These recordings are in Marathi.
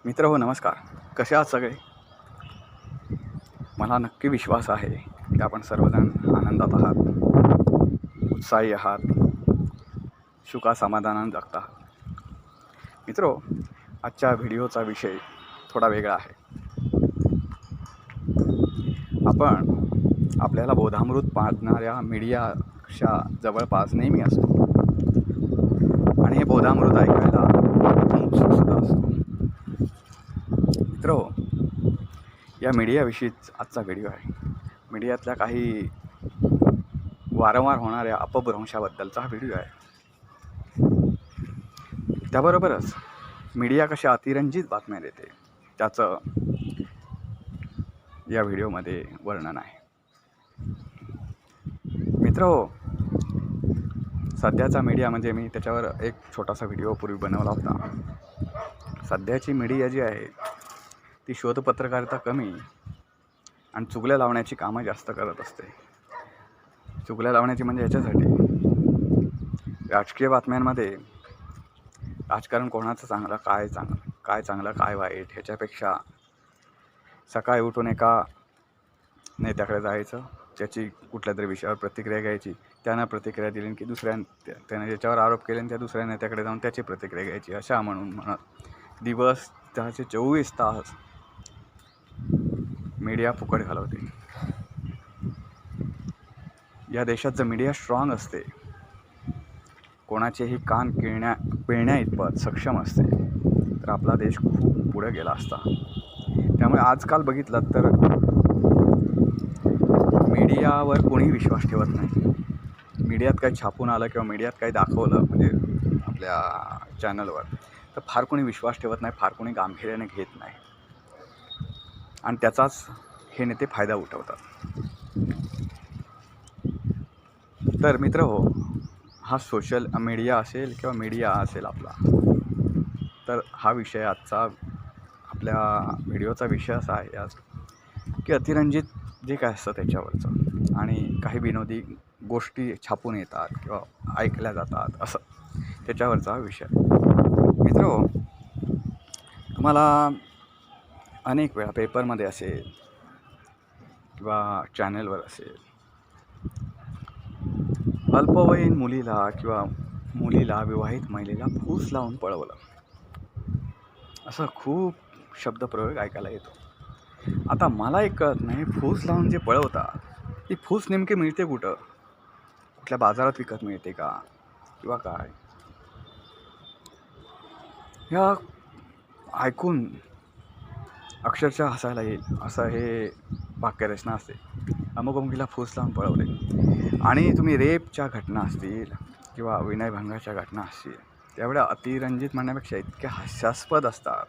मित्र हो नमस्कार. कसे आहात सगळे? मला नक्की विश्वास आहे की आपण सर्वजण आनंदात आहात, उत्साही आहात, सुखासमाधानाने जगत आहात. मित्रो, आजच्या व्हिडिओचा विषय थोडा वेगळा आहे. आपण आपल्याला बोधामृत पाजणाऱ्या मीडियाच्या जवळपास नेहमी असतो आणि हे बोधामृत ऐकायला आपण उत्सुक सुद्धा असतो. मित्रो, या मीडियाविषयीच आजचा व्हिडिओ आहे. मीडियातल्या काही वारंवार होणाऱ्या अपभ्रंशाबद्दलचा हा व्हिडिओ आहे. त्याबरोबरच मीडिया कशा अतिरंजित बातम्या देते त्याचं या व्हिडिओमध्ये वर्णन आहे. मित्रो, सध्याचा मीडिया म्हणजे मी त्याच्यावर एक छोटासा व्हिडिओ पूर्वी बनवला होता. सध्याची मीडिया जी आहे ती शोधपत्रकारिता कमी आणि चुगल्या लावण्याची कामं जास्त करत असते. चुगल्या लावण्याची म्हणजे याच्यासाठी राजकीय बातम्यांमध्ये राजकारण कोणाचं चांगलं काय चांगलं काय वाईट ह्याच्यापेक्षा सकाळी उठून एका नेत्याकडे जायचं, त्याची कुठल्या तरी विषयावर प्रतिक्रिया घ्यायची, त्यानं प्रतिक्रिया दिली की त्यानं ज्याच्यावर आरोप केले त्या दुसऱ्या नेत्याकडे जाऊन त्याची प्रतिक्रिया घ्यायची, अशा म्हणत दिवस त्याचे 24 तास मीडिया फुकट घालवते. या देशात जर मीडिया स्ट्रॉंग असते, कोणाचेही कान पिळण्या इतपत सक्षम असते, तर आपला देश खूप पुढे गेला असता. त्यामुळे आजकाल बघितलं तर मीडियावर कोणीही विश्वास ठेवत नाही. मीडियात काही छापून आलं किंवा मीडियात काही दाखवलं म्हणजे आपल्या चॅनलवर, तर फार कोणी विश्वास ठेवत नाही, फार कोणी गांभीर्याने घेत नाही आणि त्याचाच हे नेते फायदा उठवतात. तर मित्र हो, हा सोशल मीडिया असेल किंवा मीडिया असेल आपला, तर हा विषय आजचा आपल्या व्हिडिओचा विषय असा आहे आज की अतिरंजित जे काय असतं त्याच्यावरचं आणि काही विनोदी गोष्टी छापून येतात किंवा ऐकल्या जातात असं त्याच्यावरचा विषय. मित्र हो, तुम्हाला अनेक वेळा पेपरमध्ये असेल किंवा चॅनलवर असेल अल्पवयीन मुलीला किंवा मुलीला, विवाहित महिलेला फूस लावून पळवलं, असं खूप शब्दप्रयोग ऐकायला येतो. आता मला एक कळत नाही, फूस लावून जे पळवतात ती फूस नेमकी मिळते कुठं? कुठल्या बाजारात विकत मिळते का किंवा काय? ह्या ऐकून अक्षरशः हसायला येईल असं हे वाक्यरचना असते. अमुक अमुकीला फूस लावून पळवले. आणि तुम्ही रेपच्या घटना असतील किंवा विनयभंगाच्या घटना असतील त्यावेळेला अतिरंजित म्हणण्यापेक्षा इतक्या हास्यास्पद असतात.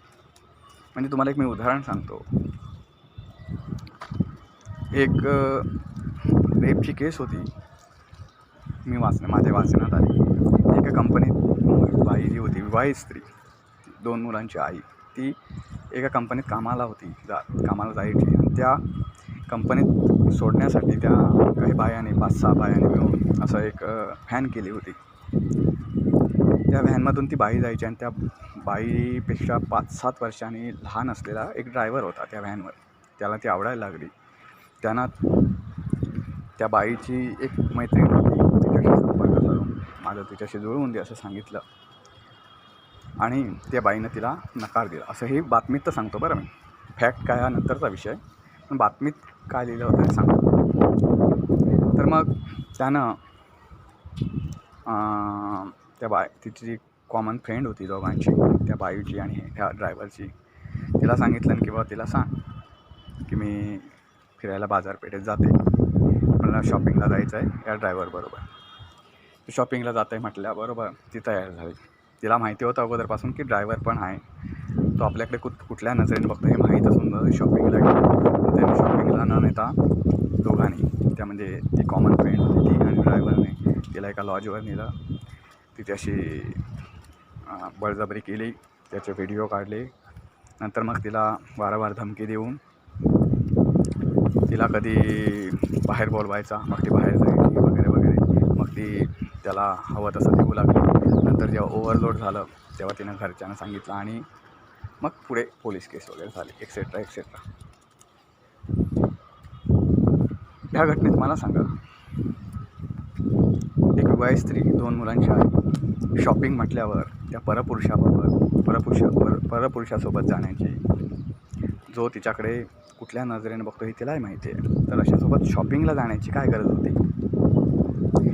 म्हणजे तुम्हाला एक मी उदाहरण सांगतो. एक रेपची केस होती, माझ्या वाचनात आली. एका कंपनीत बाई जी होती, विवाहित स्त्री, 2 मुलांची आई, ती एका कंपनीत कामाला जायची आणि त्या कंपनीत सोडण्यासाठी त्या काही बायाने 5-6 बायाने मिळून असं एक व्हॅन केली होती. त्या व्हॅनमधून ती बाई जायची आणि त्या बाईपेक्षा 5-7 वर्षांनी लहान असलेला एक ड्रायव्हर होता त्या व्हॅनवर. त्याला ती आवडायला लागली. त्यांना त्या बाईची एक मैत्रीण होती, तिच्याशी संपर्क करून माझं तिच्याशी जुळवून दे असं सांगितलं आणि त्या बाईनं तिला नकार दिला. असं ही बातमीत तर सांगतो बरं मी, फॅक्ट काय हा नंतरचा विषय, पण बातमीत काय लिहिलं होतं हे सांगतो. तर मग त्यानं तिची जी कॉमन फ्रेंड होती दोघांची, त्या बाईची आणि ह्या ड्रायव्हरची, तिला सांगितलं की बाबा तिला सांग की मी फिरायला बाजारपेठेत जाते, मला शॉपिंगला जायचं आहे या ड्रायव्हरबरोबर. शॉपिंगला जात आहे म्हटल्याबरोबर ती तयार झाली. तिला माहिती होतं अगोदरपासून की ड्रायव्हर पण आहे, तो आपल्याकडे कुठल्या नजरेने बघतो हे माहीत असून शॉपिंगला गेला. त्याने शॉपिंगला न नेता दोघांनी, त्या म्हणजे ती कॉमन फ्रेंड होती ती आणि ड्रायव्हरने तिला एका लॉजवर नेलं. तिच्याशी बळजबरी केली, त्याचे व्हिडिओ काढले. नंतर मग तिला वारंवार धमकी देऊन तिला कधी बाहेर बोलवायचा, मग ती बाहेर जायची वगैरे वगैरे. मग ती त्याला हवं तसं देऊ लागली. नंतर जेव्हा ओव्हरलोड झालं तेव्हा तिनं घरच्यांना सांगितलं आणि मग पुढे पोलीस केस वगैरे झाली एक्सेट्रा एक्सेट्रा. ह्या घटनेत मला सांगा, एक विवाहित स्त्री 2 मुलांची आई शॉपिंग म्हटल्यावर त्या परपुरुषासोबत जाण्याची, जो तिच्याकडे कुठल्या नजरेने बघतो हे तिलाही माहिती आहे, तर अशासोबत शॉपिंगला जाण्याची काय गरज होती.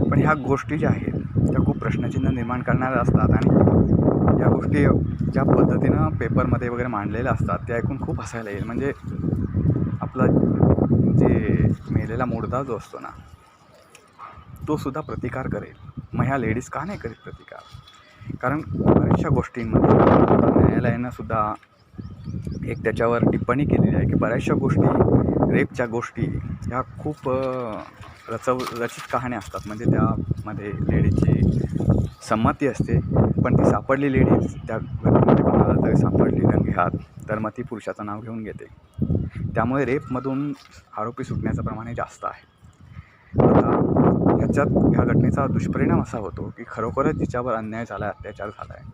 पण ह्या गोष्टी ज्या आहेत त्या खूप प्रश्नचिन्ह निर्माण करणाऱ्या असतात आणि या गोष्टी ज्या पद्धतीनं पेपरमध्ये वगैरे मांडलेल्या असतात ते ऐकून खूप हसायला येईल. म्हणजे आपला जे मेलेला मुर्दा जो असतो ना तो सुद्धा प्रतिकार करेल. मग ह्या लेडीज का नाही करीत प्रतिकार? कारण बऱ्याचशा गोष्टींमध्ये न्यायालयानं सुद्धा एक त्याच्यावर टिप्पणी केलेली आहे की बऱ्याचशा गोष्टी, रेपच्या गोष्टी ह्या खूप रचित कहाण्या असतात. म्हणजे त्यामध्ये लेडीजची संमती असते, पण ती सापडली लेडीज त्या घटनेमध्ये कोणाला तरी सापडली रंगेहात, तर मग ती पुरुषाचं नाव घेऊन घेते. त्यामुळे रेपमधून आरोपी सुटण्याचं प्रमाण जास्त आहे. आता ह्या घटनेचा दुष्परिणाम असा होतो की खरोखरच जिच्यावर अन्याय झाला आहे, अत्याचार झाला आहे,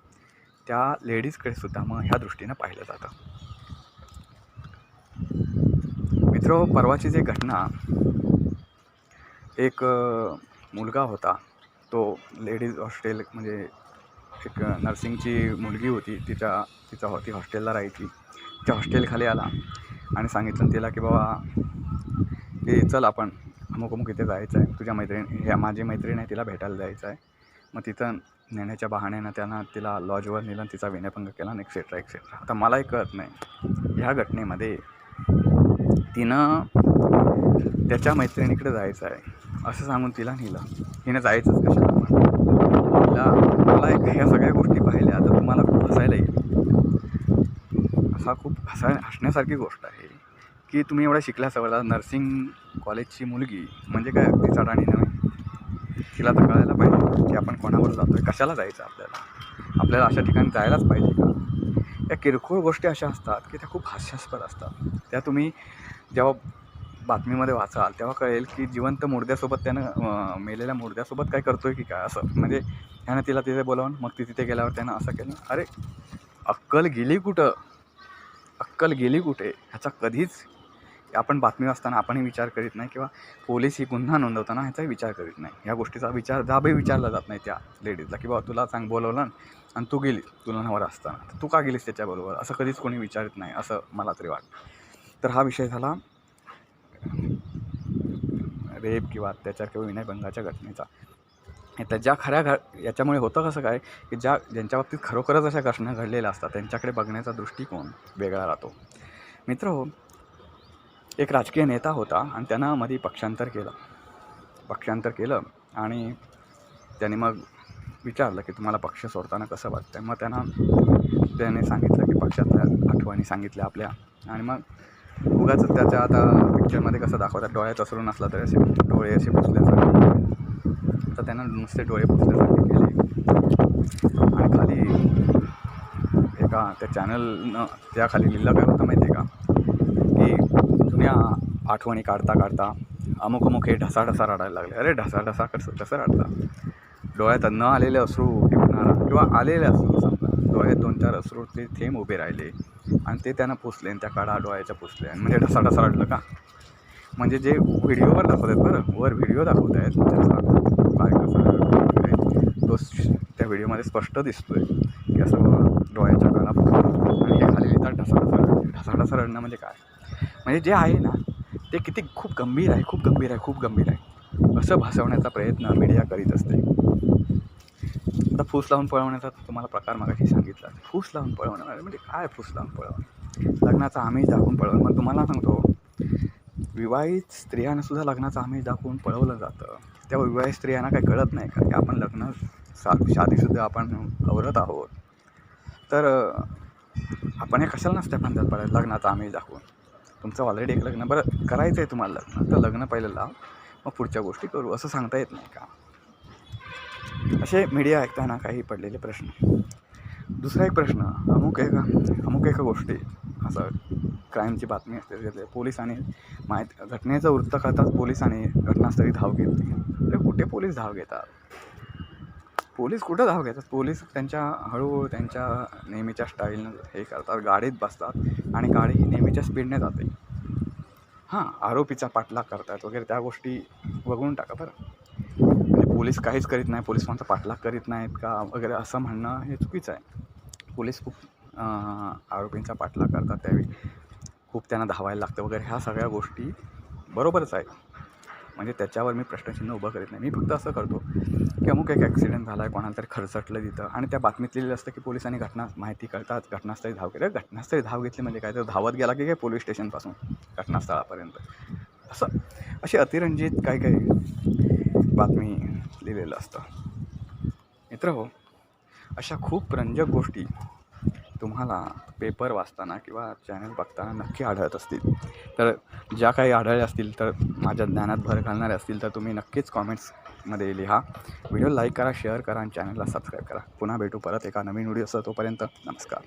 त्या लेडीजकडे सुद्धा मग ह्या दृष्टीनं पाहिलं जातं. मित्र, परवाची जी घटना, एक मुलगा होता, तो लेडीज हॉस्टेल, म्हणजे एक नर्सिंगची मुलगी होती, ती हॉस्टेलला राहायची. त्या हॉस्टेलखाली आला आणि सांगितलं तिला की बाबा की चल आपण अमुक इथे जायचं आहे, तुझ्या मैत्रीण, माझी मैत्रीण आहे, तिला भेटायला जायचं आहे. मग तिथं नेण्याच्या बहाण्यानं त्यानं तिला लॉजवर नेलं आणि तिचा विनयभंग केला आणि एक्सेट्रा एक्सेट्रा. आता मलाही कळत नाही ह्या घटनेमध्ये तिनं त्याच्या मैत्रिणीकडे जायचं आहे असं सांगून तिला नेलं. हिनं जायचंच कशाला? मला ह्या सगळ्या गोष्टी पाहिल्या तर तुम्हाला खूप हसायला येईल. असा खूप हसण्यासारखी गोष्ट आहे की तुम्ही एवढ्या शिकल्या सवयला नर्सिंग कॉलेजची मुलगी म्हणजे काय अगदी चढाणी नव्हे. तिला तर कळायला पाहिजे की आपण कोणावर जातो आहे, कशाला जायचं आपल्याला अशा ठिकाणी जायलाच पाहिजे का? या किरकोळ गोष्टी अशा असतात की त्या खूप हास्यास्पद असतात. त्या तुम्ही जेव्हा बातमीमध्ये वाचाल तेव्हा कळेल की जिवंत मुर्द्यासोबत त्यानं मेलेल्या मुर्द्यासोबत काय करतो आहे की काय, असं. म्हणजे त्यानं तिला तिथे बोलावून मग ती तिथे गेल्यावर त्यानं असं केलं. अरे अक्कल गेली कुठे ह्याचा कधीच आपण बातमी वाचताना आपणही विचार करीत नाही, किंवा पोलीस ही गुन्हा नोंदवताना ह्याचाही विचार करीत नाही. ह्या गोष्टीचा जाबही विचारला जात नाही त्या लेडीजला की बाबा तुला बोलवलं आणि तू गेली, तुला नवरा असताना, तर तू का गेलीस त्याच्याबरोबर, असं कधीच कोणी विचारत नाही, असं मला तरी वाटतं. तर हा विषय झाला रेप किंवा अत्याचार किंवा विनयभंगाच्या घटनेचा. त्या याच्यामुळे होतं कसं काय की ज्यांच्या बाबतीत खरोखरच अशा घटना घडलेल्या असतात त्यांच्याकडे बघण्याचा दृष्टिकोन वेगळा राहतो. मित्र, एक राजकीय नेता होता आणि त्यानं मध्ये पक्षांतर केलं आणि त्याने मग विचारलं की तुम्हाला पक्ष सोडताना कसं वाटतं. मग त्याने सांगितलं की पक्षातल्या आठवणी सांगितल्या आपल्या, आणि मग उगाच त्याच्या आता पिक्चरमध्ये कसं दाखवतात डोळ्यात असरून असला तरी असे डोळे असे पुसल्यासारखे, तर त्यांना नुसते डोळे पुसल्यासारखे केले. आणि खाली एका त्या चॅनलनं त्या खाली लिहिलं काय होतं माहिती आहे का की तुम्ही आठवणी काढता अमुक हे ढसाढसा रडायला लागले. अरे ढसाढसा कसं रडता? डोळ्यात न आलेले अश्रू टिपणारा किंवा आलेले अश्रू, समजा डोळ्यात 2-4 अश्रूचे थेंब उभे राहिले आणि ते त्यानं पुसले आणि त्या काढा डोळ्याच्या पुसले आणि म्हणजे ढसाढसा रडलं का? म्हणजे जे व्हिडिओवर दाखवत आहेत, बरं वर व्हिडिओ दाखवत आहेत त्याचा काय कसं तो त्या व्हिडिओमध्ये स्पष्ट दिसतो आहे की असं डोळ्याच्या काळा पुसला आणि हे खाली लिहितात ढसाढसा रडणं म्हणजे काय? म्हणजे जे आहे ना ते किती खूप गंभीर आहे असं भासवण्याचा प्रयत्न मीडिया करीत असते. आता फूस लावून पळवण्याचा तुम्हाला प्रकार मगाशी सांगितला. फूस लावून पळवणं म्हणजे काय? फूस लावून पळवणं, लग्नाचा आमिष दाखवून पळवणं. मग तुम्हाला सांगतो, विवाहित स्त्रियांना सुद्धा लग्नाचं आमिष दाखवून पळवलं जातं. त्या विवाहित स्त्रियांना काही कळत नाही का की आपण शादीसुद्धा आपण आवरत आहोत, तर आपण हे कशाला नसत्या भानगडीत पडायचं लग्नाचं आमिष दाखवून. तुमचं ऑलरेडी एक लग्न, बरं करायचं आहे तुम्हाला लग्न, तर लग्न पहिलं लाव, मग पुढच्या गोष्टी करू, असं सांगता येत नाही का? असे मीडिया ऐकताना काही पडलेले प्रश्न. दुसरा एक प्रश्न, अमुक एका गोष्टी असं क्राईमची बातमी असते, पोलिसांनी घटनेचं वृत्त करताच पोलिसांनी घटनास्थळी धाव घेतली. तर कुठे पोलीस धाव घेतात? पोलीस कुठं धाव घेतात. पोलीस त्यांच्या हळूहळू त्यांच्या नेहमीच्या स्टाईलनं हे करतात, गाडीत बसतात आणि गाडी ही नेहमीच्या स्पीडने जाते. हां, आरोपीचा पाठलाग करतात वगैरे त्या गोष्टी वगळून टाका बरं. म्हणजे पोलीस काहीच करीत नाही, पोलीस कोणता पाठलाग करीत नाहीत का वगैरे असं म्हणणं हे चुकीचं आहे. पोलीस खूप आरोपींचा पाठलाग करतात, त्यावेळी खूप त्यांना धावायला लागतं वगैरे, ह्या सगळ्या गोष्टी बरोबरच आहेत. म्हणजे त्याच्यावर मी प्रश्नचिन्ह उभं करीत नाही. मी फक्त असं करतो की अमुक एक ॲक्सिडेंट झाला आहे, कोणाला तरी खरचटलं तिथं आणि त्या बातमीत लिहिलेलं असतं की पोलिसांनी माहिती कळतात घटनास्थळी धाव केली. घटनास्थळी धाव घेतली म्हणजे काय, तर धावत गेला की काय पोलीस स्टेशनपासून घटनास्थळापर्यंत. अशी अतिरंजित काही बातमी लिहिलेलं असतं. मित्रहो, अशा खूप रंजक गोष्टी तुम्हाला पेपर वाचताना किंवा चॅनल बघताना नक्की आढळत असतील. तर ज्या काही आढळल्या असतील तर माझ्या ज्ञानात भर घालणारे असतील तर तुम्ही नक्कीच कॉमेंट्समध्ये लिहा. व्हिडिओ लाईक करा, शेअर करा आणि चॅनलला सबस्क्राईब करा. पुन्हा भेटू परत एका नवीन व्हिडिओसह. तोपर्यंत नमस्कार.